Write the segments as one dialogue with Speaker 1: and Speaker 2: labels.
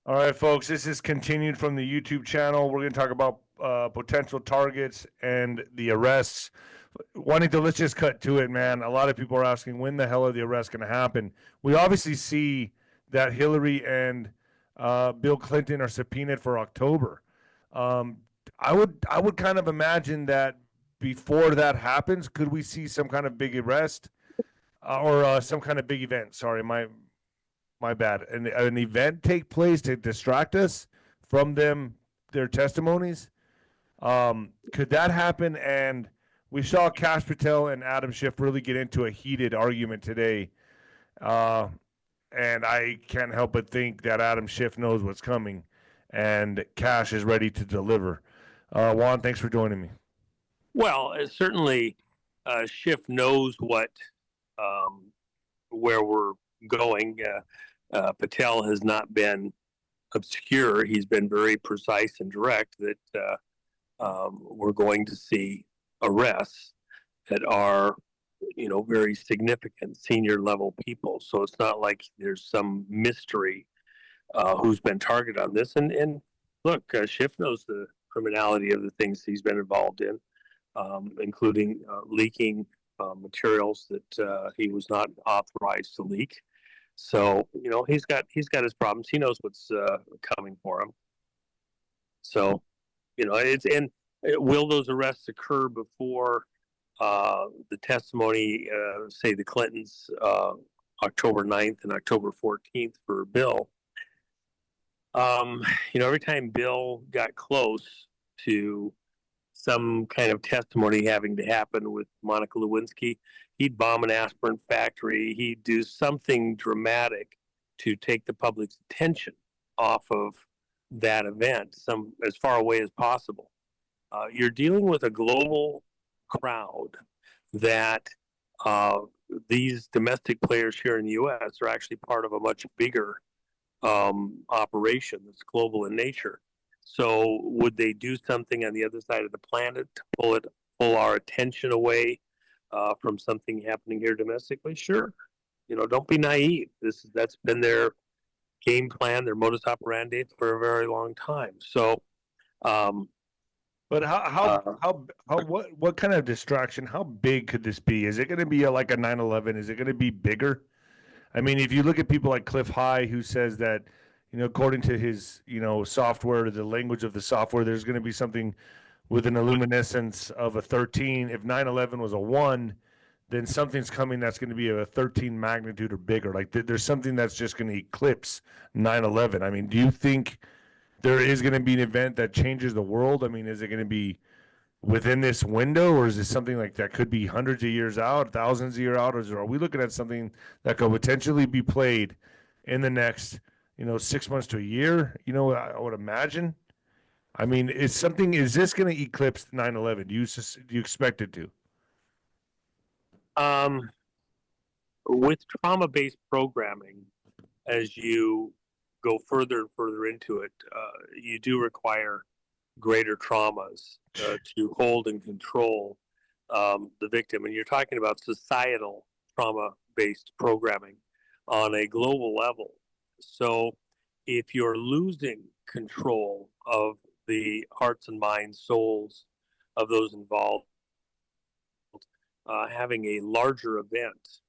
Speaker 1: All right, folks, this is continued from the YouTube channel. We're going to talk about potential targets and the arrests. Juanito, let's just cut to it, man. A lot of people are asking when the hell are the arrests going to happen? We obviously see that Hillary and Bill Clinton are subpoenaed for October. Um, I would kind of imagine that before that happens, could we see some kind of big arrest or some kind of big event? Sorry, my bad. An event take place to distract us from their testimonies. Could that happen? And we saw Kash Patel and Adam Schiff really get into a heated argument today. Uh, and I can't help but think that Adam Schiff knows what's coming, and Cash is ready to deliver. Juan, thanks for joining me.
Speaker 2: Well, certainly, Schiff knows where we're going. Patel has not been obscure. He's been very precise and direct that we're going to see arrests that are, very significant senior level people. So it's not like there's some mystery who's been targeted on this. And look, Schiff knows the criminality of the things he's been involved in, including leaking materials that he was not authorized to leak. So he's got his problems. He knows what's coming for him. So will those arrests occur before the testimony? Say the Clintons, October 9th and October 14th for Bill. Every time Bill got close to some kind of testimony having to happen with Monica Lewinsky, he'd bomb an aspirin factory. He'd do something dramatic to take the public's attention off of that event, as far away as possible. You're dealing with a global crowd that these domestic players here in the U.S. are actually part of a much bigger operation that's global in nature. So would they do something on the other side of the planet to pull our attention away from something happening here domestically? Sure. Don't be naive. That's been their game plan, their modus operandi for a very long time. So,
Speaker 1: but what kind of distraction? How big could this be? Is it going to be like a 9/11? Is it going to be bigger? I mean, if you look at people like Cliff High, who says that, according to his, software, the language of the software, there's going to be something with an illuminescence of a 13. If 9/11 was a 1, then something's coming that's going to be a 13 magnitude or bigger. Like there's something that's just going to eclipse 9/11. I mean, do you think there is going to be an event that changes the world? I mean, is it going to be within this window, or is it something like that could be hundreds of years out, thousands of years out, or are we looking at something that could potentially be played in the next, 6 months to a year? I would imagine. I mean, is this going to eclipse 9/11? Do you expect it to?
Speaker 2: With trauma-based programming, as you go further and further into it, you do require greater traumas to hold and control the victim. And you're talking about societal trauma-based programming on a global level. So if you're losing control of the hearts and minds, souls of those involved, having a larger event,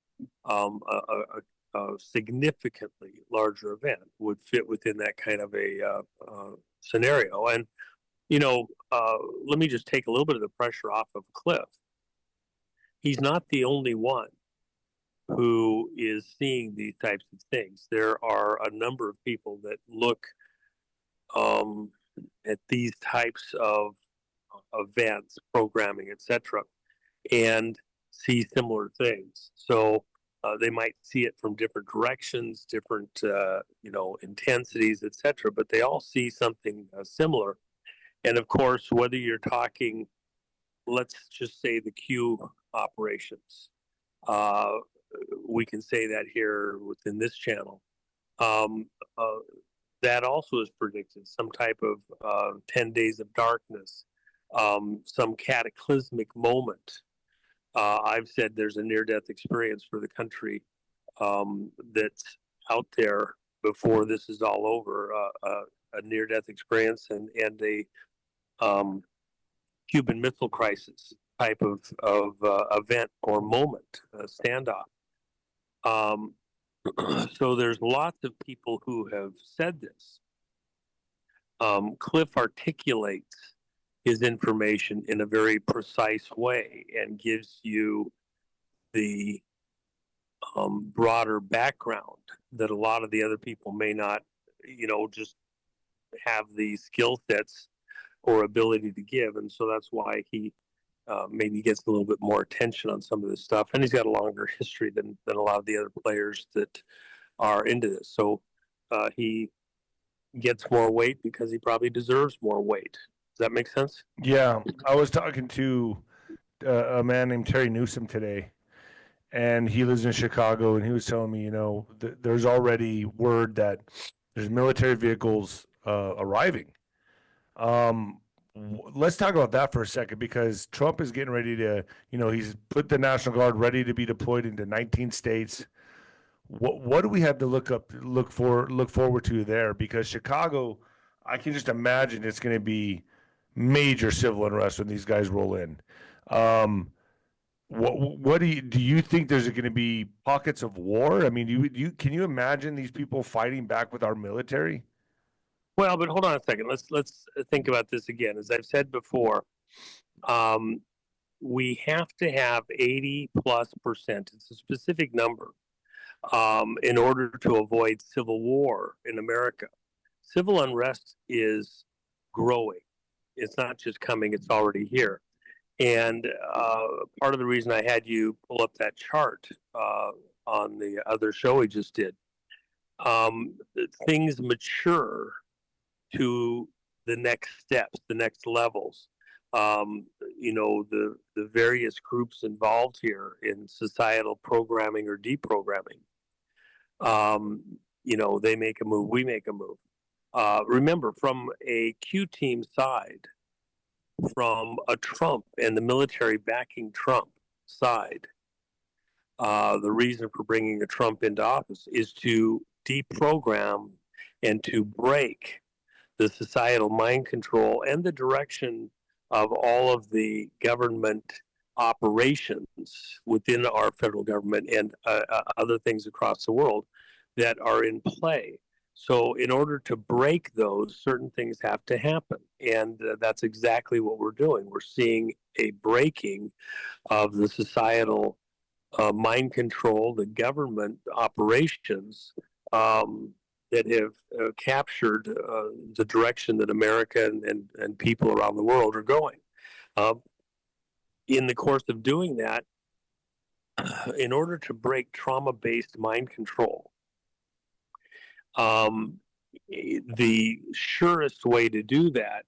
Speaker 2: a significantly larger event would fit within that kind of a scenario. And, let me just take a little bit of the pressure off of Cliff. He's not the only one who is seeing these types of things. There are a number of people that look at these types of events, programming, etc., and see similar things. So they might see it from different directions, different intensities, etc., but they all see something similar. And of course, whether you're talking, let's just say the Q operations, we can say that here within this channel. That also is predicted, some type of 10 days of darkness, some cataclysmic moment. I've said there's a near-death experience for the country that's out there before this is all over, a near-death experience and a Cuban Missile Crisis type of event or moment, standoff. So there's lots of people who have said this. Cliff articulates his information in a very precise way and gives you the broader background that a lot of the other people may not, just have the skill sets or ability to give. And so that's why he maybe gets a little bit more attention on some of this stuff. And he's got a longer history than a lot of the other players that are into this. So he gets more weight because he probably deserves more weight. Does that make sense?
Speaker 1: Yeah, I was talking to a man named Terry Newsom today, and he lives in Chicago, and he was telling me, there's already word that there's military vehicles arriving. Let's talk about that for a second, because Trump is getting ready to, he's put the National Guard ready to be deployed into 19 states. What do we have to look forward to there? Because Chicago, I can just imagine it's going to be major civil unrest when these guys roll in. What do you think there's going to be pockets of war? I mean, can you imagine these people fighting back with our military?
Speaker 2: Well, but hold on a second. Let's think about this again. As I've said before, we have to have 80+%. It's a specific number in order to avoid civil war in America. Civil unrest is growing. It's not just coming, it's already here. And part of the reason I had you pull up that chart on the other show we just did, things mature to the next steps, the next levels. The various groups involved here in societal programming or deprogramming. They make a move, we make a move. Remember, from a Q team side, from a Trump and the military backing Trump side, the reason for bringing a Trump into office is to deprogram and to break the societal mind control and the direction of all of the government operations within our federal government and other things across the world that are in play. So in order to break those, certain things have to happen. And that's exactly what we're doing. We're seeing a breaking of the societal mind control, the government operations that have captured the direction that America and people around the world are going. In the course of doing that, in order to break trauma-based mind control, the surest way to do that,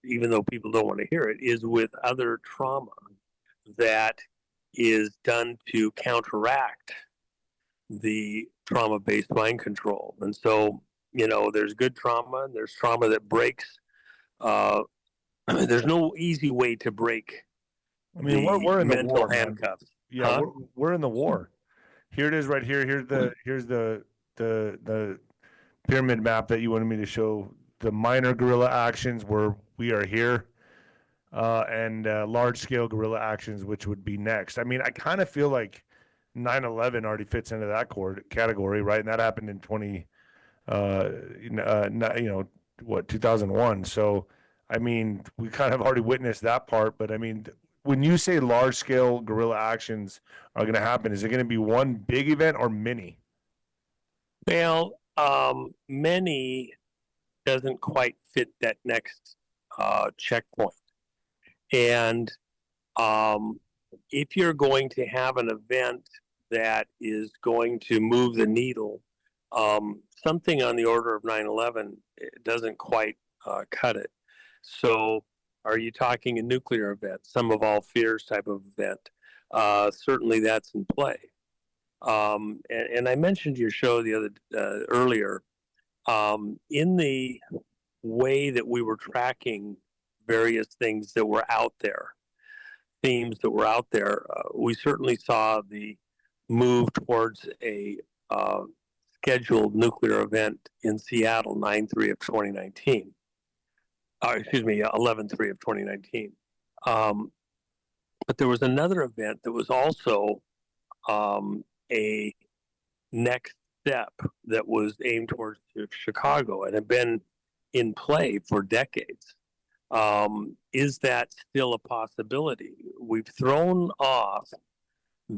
Speaker 2: even though people don't want to hear it, is with other trauma that is done to counteract the trauma-based mind control. And so, there's good trauma and there's trauma that breaks. There's no easy way to break
Speaker 1: we're in
Speaker 2: mental
Speaker 1: the war,
Speaker 2: handcuffs.
Speaker 1: Man. Yeah, we're in the war. Here it is right here. Here's the pyramid map that you wanted me to show. The minor guerrilla actions where we are here, and large-scale guerrilla actions, which would be next. I mean, I kind of feel like 9/11 already fits into that category, right? And that happened in 2001. So, I mean, we kind of already witnessed that part. But I mean, when you say large-scale guerrilla actions are going to happen, is it going to be one big event or many?
Speaker 2: Well, many doesn't quite fit that next checkpoint. And if you're going to have an event that is going to move the needle, something on the order of 9/11 doesn't quite cut it. So are you talking a nuclear event, some of all fears type of event? Certainly that's in play. And I mentioned your show earlier, in the way that we were tracking various things that were out there, themes that were out there, we certainly saw the move towards a scheduled nuclear event in Seattle, 9/3 of 2019. Excuse me, 11/3 of 2019. But there was another event that was also a next step that was aimed towards Chicago and had been in play for decades. Is that still a possibility? We've thrown off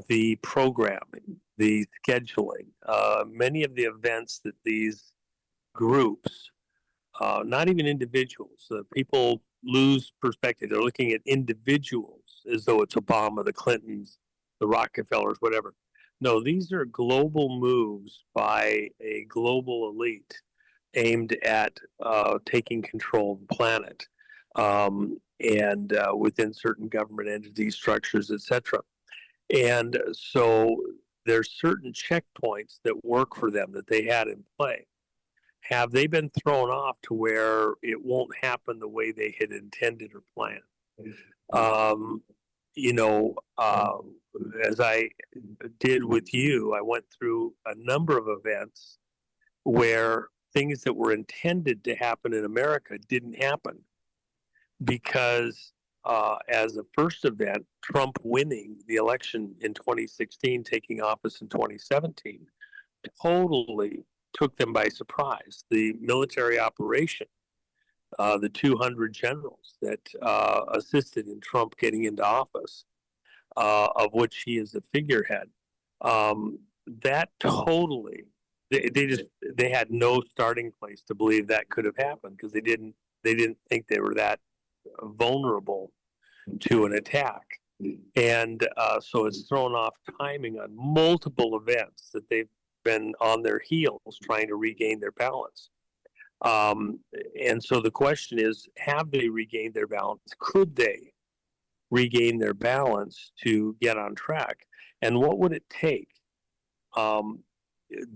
Speaker 2: the programming, the scheduling, many of the events that these groups, not even individuals, people lose perspective. They're looking at individuals as though it's Obama, the Clintons, the Rockefellers, whatever. No, these are global moves by a global elite aimed at taking control of the planet, and within certain government entities, structures, etc. And so there's certain checkpoints that work for them that they had in play. Have they been thrown off to where it won't happen the way they had intended or planned? You know, as I did with you, I went through a number of events where things that were intended to happen in America didn't happen because, as a first event, Trump winning the election in 2016, taking office in 2017, totally took them by surprise. The military operation, the 200 generals that assisted in Trump getting into office, of which he is the figurehead, that totally, they had no starting place to believe that could have happened because they didn't think they were that vulnerable to an attack. And so it's thrown off timing on multiple events that they've been on their heels trying to regain their balance. And so the question is, have they regained their balance? Could they regain their balance to get on track? And what would it take?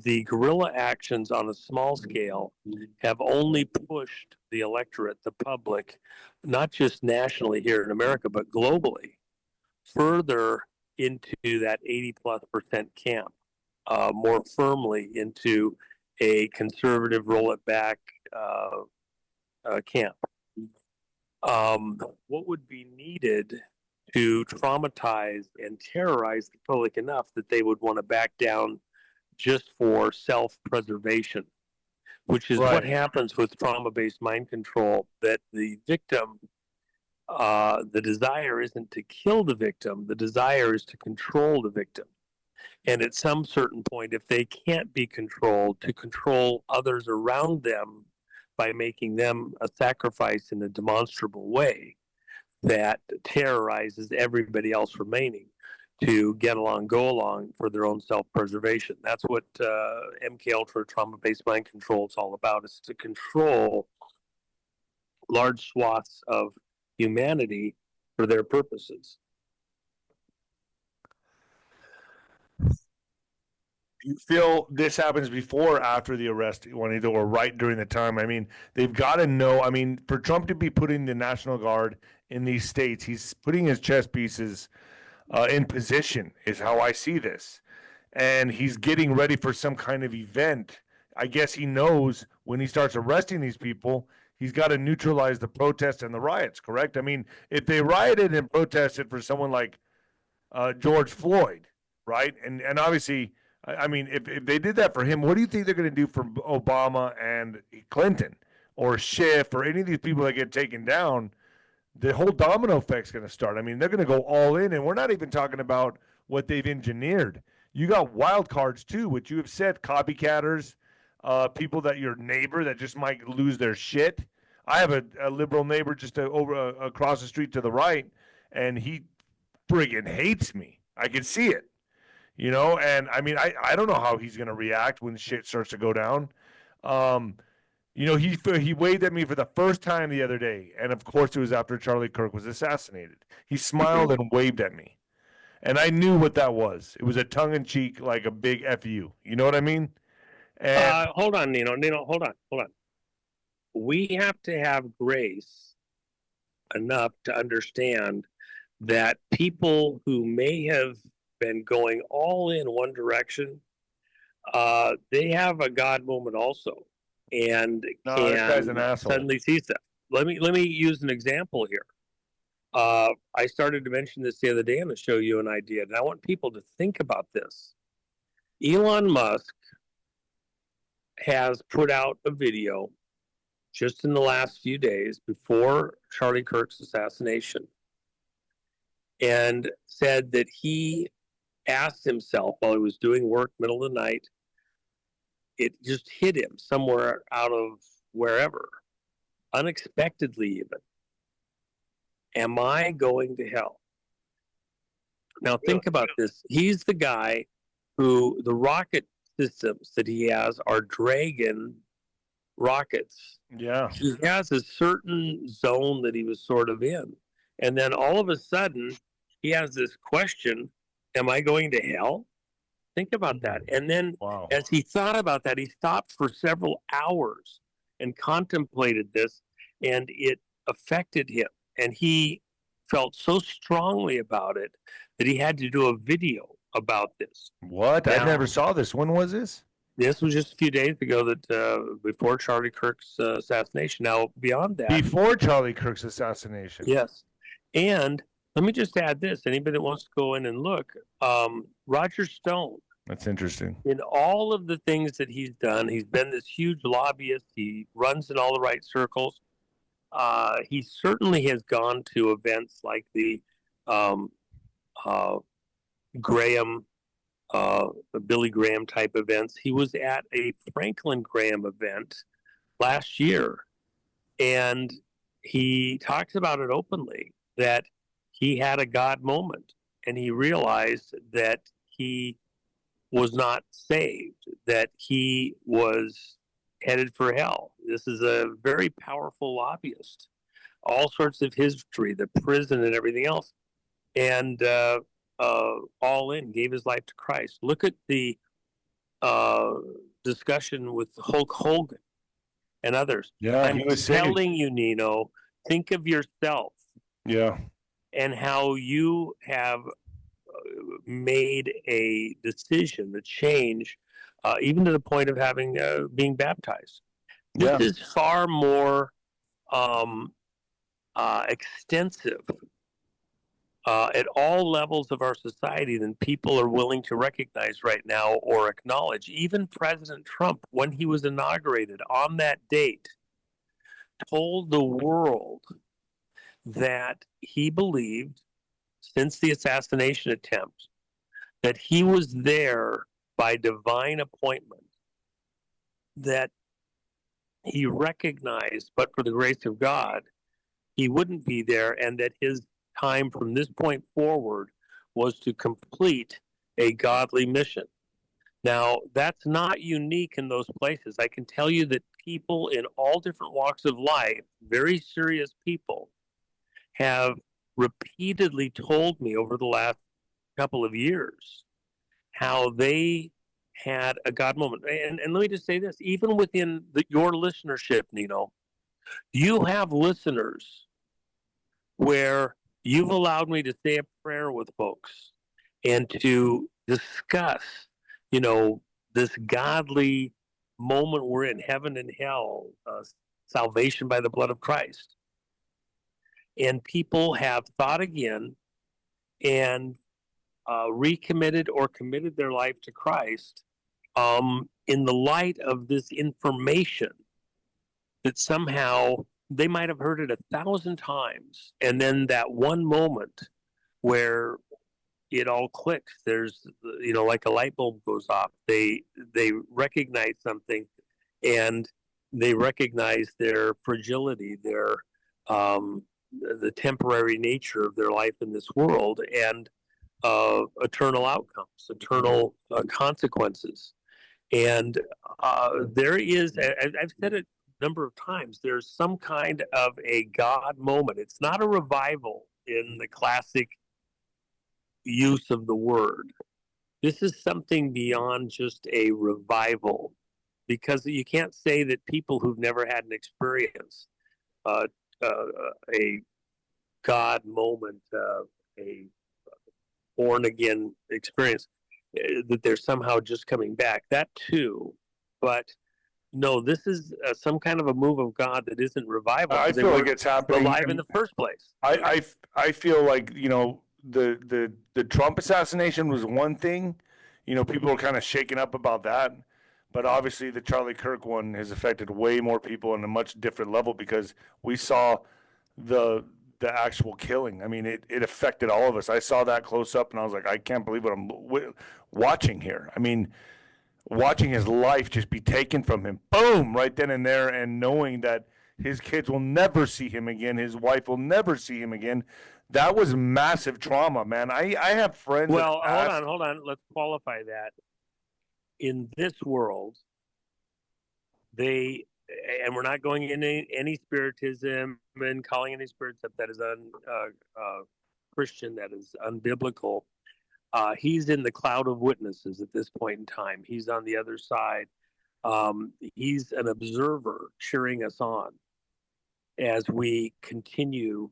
Speaker 2: The guerrilla actions on a small scale have only pushed the electorate, the public, not just nationally here in America, but globally, further into that 80+% camp, more firmly into a conservative roll it back camp. What would be needed to traumatize and terrorize the public enough that they would want to back down just for self-preservation, which is what happens with trauma-based mind control, that the victim, the desire isn't to kill the victim, the desire is to control the victim. And at some certain point, if they can't be controlled, to control others around them by making them a sacrifice in a demonstrable way that terrorizes everybody else remaining, to get along, go along for their own self-preservation. That's what MK Ultra trauma-based mind control is all about, is to control large swaths of humanity for their purposes.
Speaker 1: You feel this happens before or after the arrest, Juanito, or right during the time? I mean, they've got to know. I mean, for Trump to be putting the National Guard in these states, he's putting his chess pieces in position, is how I see this. And he's getting ready for some kind of event. I guess he knows when he starts arresting these people, he's got to neutralize the protests and the riots, correct? I mean, if they rioted and protested for someone like George Floyd, right? And obviously, I mean, if they did that for him, what do you think they're going to do for Obama and Clinton or Schiff or any of these people that get taken down? The whole domino effect's going to start. I mean, they're going to go all in, and we're not even talking about what they've engineered. You got wild cards too, which you have said, copycatters, people that your neighbor that just might lose their shit. I have a liberal neighbor just over across the street to the right, and he friggin' hates me. I can see it, you know. And I mean, I don't know how he's going to react when shit starts to go down. You know, he waved at me for the first time the other day, and of course it was after Charlie Kirk was assassinated. He smiled and waved at me, and I knew what that was. It was a tongue-in-cheek, like a big F you. You know what I mean? And
Speaker 2: Hold on, Nino, hold on. We have to have grace enough to understand that people who may have been going all in one direction they have a God moment also, and
Speaker 1: No, that guy's
Speaker 2: can
Speaker 1: an asshole.
Speaker 2: suddenly see stuff. Let me use an example here. I started to mention this the other day on the show you and I did, and I want people to think about this. Elon Musk has put out a video just in the last few days before Charlie Kirk's assassination and said that he asked himself while he was doing work middle of the night, it just hit him somewhere out of wherever, unexpectedly even. Am I going to hell? Now think about this. He's the guy who the rocket systems that he has are Dragon rockets.
Speaker 1: Yeah.
Speaker 2: He has a certain zone that he was sort of in. And then all of a sudden, he has this question, am I going to hell? Think about that. And then
Speaker 1: Wow.
Speaker 2: as he thought about that, he stopped for several hours and contemplated this, and it affected him. And he felt so strongly about it that he had to do a video about this.
Speaker 1: What? I
Speaker 2: Now-
Speaker 1: never saw this. When was this?
Speaker 2: This was just a few days ago that before Charlie Kirk's assassination. Now, beyond that,
Speaker 1: Before Charlie Kirk's assassination.
Speaker 2: yes. And let me just add this: anybody that wants to go in and look, Roger Stone,
Speaker 1: That's interesting.
Speaker 2: in all of the things that he's done, he's been this huge lobbyist. He runs in all the right circles. He certainly has gone to events like the Graham. Billy Graham type events. He was at a Franklin Graham event last year, and he talks about it openly that he had a God moment, and he realized that he was not saved, that he was headed for hell. This is a very powerful lobbyist, all sorts of history, the prison and everything else, and all in, gave his life to Christ. Look at the discussion with Hulk Hogan and others.
Speaker 1: Yeah,
Speaker 2: I'm
Speaker 1: he was saved.
Speaker 2: telling you, Nino, think of yourself
Speaker 1: Yeah.
Speaker 2: and how you have made a decision, a change, even to the point of having being baptized.
Speaker 1: Yeah.
Speaker 2: This is far more extensive at all levels of our society than people are willing to recognize right now or acknowledge. Even President Trump, when he was inaugurated on that date, told the world that he believed, since the assassination attempt, that he was there by divine appointment, that he recognized, but for the grace of God, he wouldn't be there, and that his time from this point forward was to complete a godly mission. Now, that's not unique in those places. I can tell you that people in all different walks of life, very serious people, have repeatedly told me over the last couple of years how they had a God moment. And let me just say this, even within your listenership, Nino, you have listeners where you've allowed me to say a prayer with folks and to discuss, this godly moment we're in, heaven and hell, salvation by the blood of Christ. And people have thought again and recommitted or committed their life to Christ in the light of this information that somehow they might have heard it 1,000 times, and then that one moment where it all clicks, there's, like a light bulb goes off, they recognize something, and they recognize their fragility, their the temporary nature of their life in this world, and eternal outcomes, eternal consequences. And there is, I've said it number of times, there's some kind of a God moment. It's not a revival in the classic use of the word. This is something beyond just a revival, because you can't say that people who've never had an experience, a God moment, a born again experience, that they're somehow just coming back. That too, but no, this is some kind of a move of God that isn't revival.
Speaker 1: I
Speaker 2: They
Speaker 1: feel like
Speaker 2: weren't
Speaker 1: it's happening.
Speaker 2: alive in the first place.
Speaker 1: I feel like, the Trump assassination was one thing. People are kind of shaken up about that. But obviously, the Charlie Kirk one has affected way more people on a much different level because we saw the actual killing. I mean, it affected all of us. I saw that close up, and I was like, I can't believe what I'm watching here. I mean, watching his life just be taken from him, boom, right then and there, and knowing that his kids will never see him again, his wife will never see him again. That was massive trauma, man. I have friends.
Speaker 2: Well, hold on. Let's qualify that. In this world, and we're not going into any spiritism and calling any spirits up that is Christian, that is unbiblical. He's in the cloud of witnesses at this point in time. He's on the other side. He's an observer cheering us on as we continue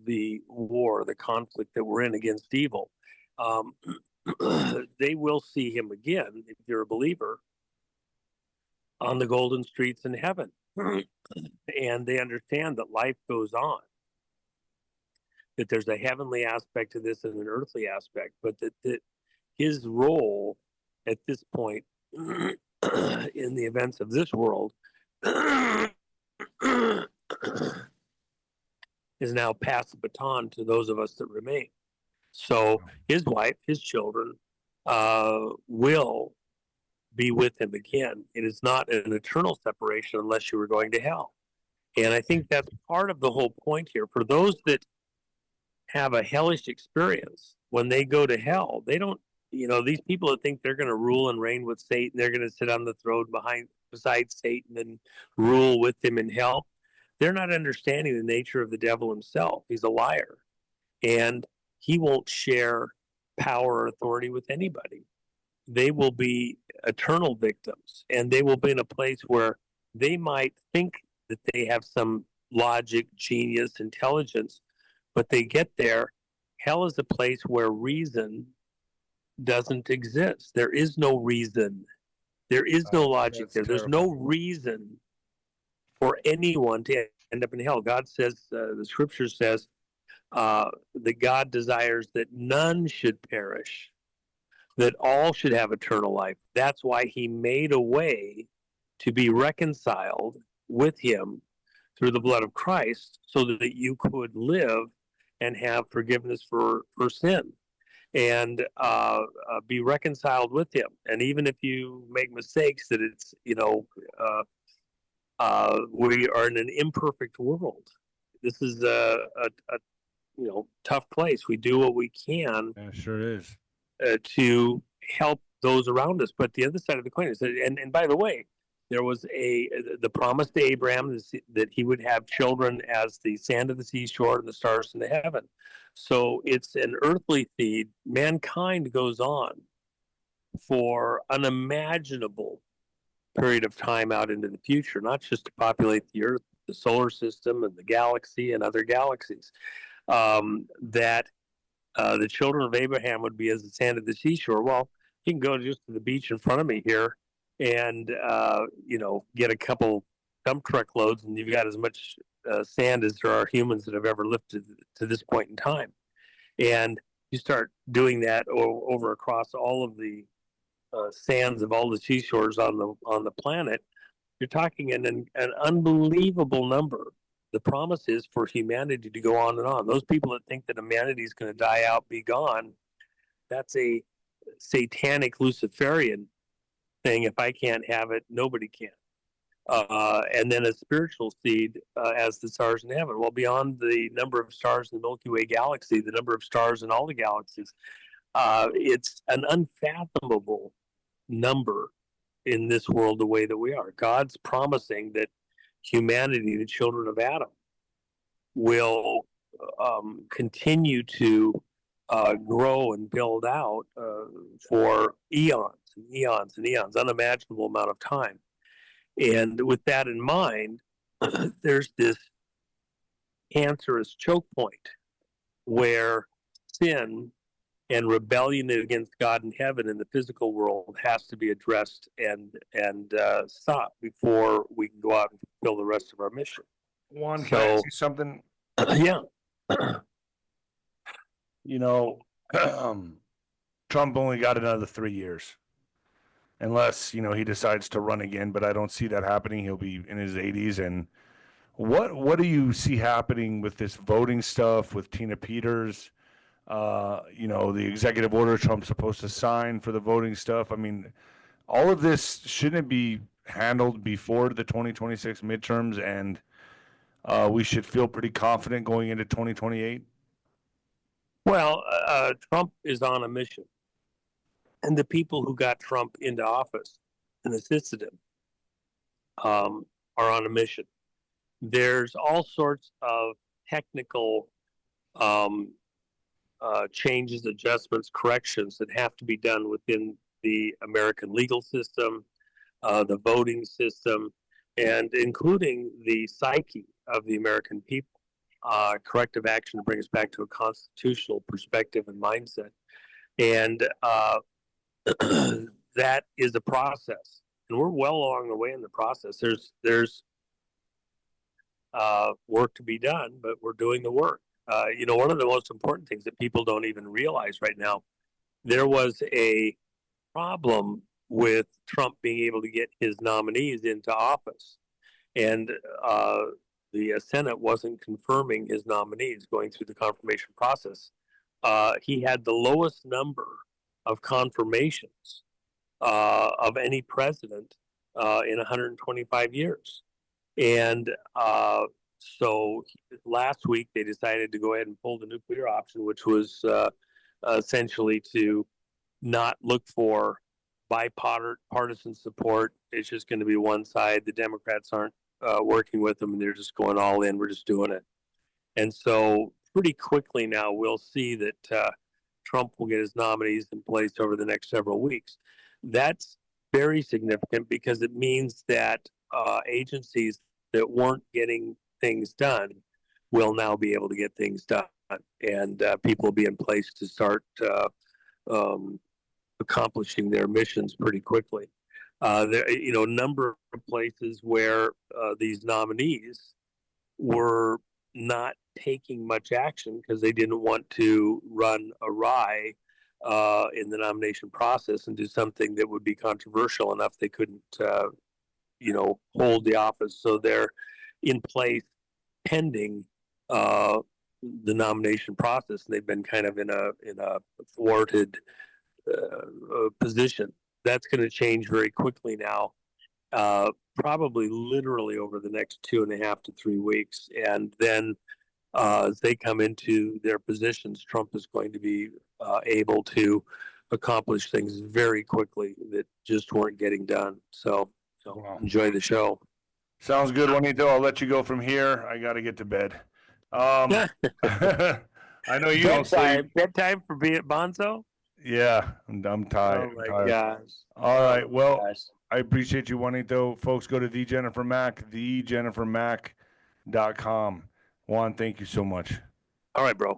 Speaker 2: the war, the conflict that we're in against evil. They will see him again, if you're a believer, on the golden streets in heaven. And they understand that life goes on, that there's a heavenly aspect to this and an earthly aspect, but that his role at this point in the events of this world is now pass the baton to those of us that remain. So his wife, his children will be with him again. It is not an eternal separation unless you were going to hell. And I think that's part of the whole point here. For those that have a hellish experience, when they go to hell, they don't, these people that think they're going to rule and reign with Satan, they're going to sit on the throne beside Satan and rule with him in hell. They're not understanding the nature of the devil himself. He's a liar. And he won't share power or authority with anybody. They will be eternal victims, and they will be in a place where they might think that they have some logic, genius, intelligence, but they get there. Hell is a place where reason doesn't exist. There is no reason. There is no logic there. There's no reason for anyone to end up in hell. God says, the scripture says, that God desires that none should perish, that all should have eternal life. That's why he made a way to be reconciled with him through the blood of Christ, so that you could live and have forgiveness for sin and be reconciled with him. And even if you make mistakes, that it's, we are in an imperfect world. This is a tough place. We do what we can.
Speaker 1: Yeah, sure is.
Speaker 2: To help those around us. But the other side of the coin is that, and by the way, there was the promise to Abraham that he would have children as the sand of the seashore and the stars in the heaven. So it's an earthly seed. Mankind goes on for unimaginable period of time out into the future, not just to populate the earth, the solar system and the galaxy and other galaxies. The children of Abraham would be as the sand of the seashore. Well, you can go just to the beach in front of me here and, get a couple dump truck loads, and you've got as much sand as there are humans that have ever lifted to this point in time. And you start doing that over across all of the sands of all the seashores on the planet, you're talking an unbelievable number. The promise is for humanity to go on and on. Those people that think that humanity is going to die out, be gone, that's a satanic Luciferian thing. If I can't have it, nobody can. And then a spiritual seed as the stars in heaven. Well, beyond the number of stars in the Milky Way galaxy, the number of stars in all the galaxies, it's an unfathomable number in this world the way that we are. God's promising that humanity, the children of Adam, will continue to grow and build out for eons and eons and eons, unimaginable amount of time. And with that in mind, there's this cancerous choke point where sin and rebellion against God in heaven in the physical world has to be addressed and stopped before we can go out and fulfill the rest of our mission.
Speaker 1: Juan, can I ask you something?
Speaker 2: Yeah.
Speaker 1: You know, Trump only got another 3 years. Unless, he decides to run again, but I don't see that happening. He'll be in his 80s. And what do you see happening with this voting stuff with Tina Peters? The executive order Trump's supposed to sign for the voting stuff. I mean, all of this shouldn't be handled before the 2026 midterms, and we should feel pretty confident going into 2028.
Speaker 2: Well, Trump is on a mission, and the people who got Trump into office and assisted him are on a mission. There's all sorts of technical changes, adjustments, corrections that have to be done within the American legal system, the voting system, and including the psyche of the American people. Corrective action to bring us back to a constitutional perspective and mindset. And that is a process. And we're well along the way in the process. There's work to be done, but we're doing the work. One of the most important things that people don't even realize right now, there was a problem with Trump being able to get his nominees into office. And the Senate wasn't confirming his nominees going through the confirmation process. He had the lowest number of confirmations of any president in 125 years. And so last week they decided to go ahead and pull the nuclear option, which was essentially to not look for bipartisan support. It's just going to be one side. The Democrats aren't working with them, and they're just going all in. We're just doing it. And so pretty quickly now we'll see that Trump will get his nominees in place over the next several weeks. That's very significant because it means that agencies that weren't getting things done will now be able to get things done, and people will be in place to start accomplishing their missions pretty quickly. There, a number of places where these nominees were not taking much action because they didn't want to run awry in the nomination process and do something that would be controversial enough they couldn't, hold the office. So they're in place pending the nomination process, and they've been kind of in a thwarted position. That's going to change very quickly now, probably literally over the next 2.5 to 3 weeks. And then as they come into their positions, Trump is going to be able to accomplish things very quickly that just weren't getting done. So wow. Enjoy the show.
Speaker 1: Sounds good, Juanito. I'll let you go from here. I got to get to bed. I know you don't sleep.
Speaker 2: Bedtime for Bonzo?
Speaker 1: Yeah, I'm tired.
Speaker 2: Oh, my gosh.
Speaker 1: All right. Well, I appreciate you, Juanito. Folks, go to thejennifermack.com. Juan, thank you so much.
Speaker 2: All right, bro.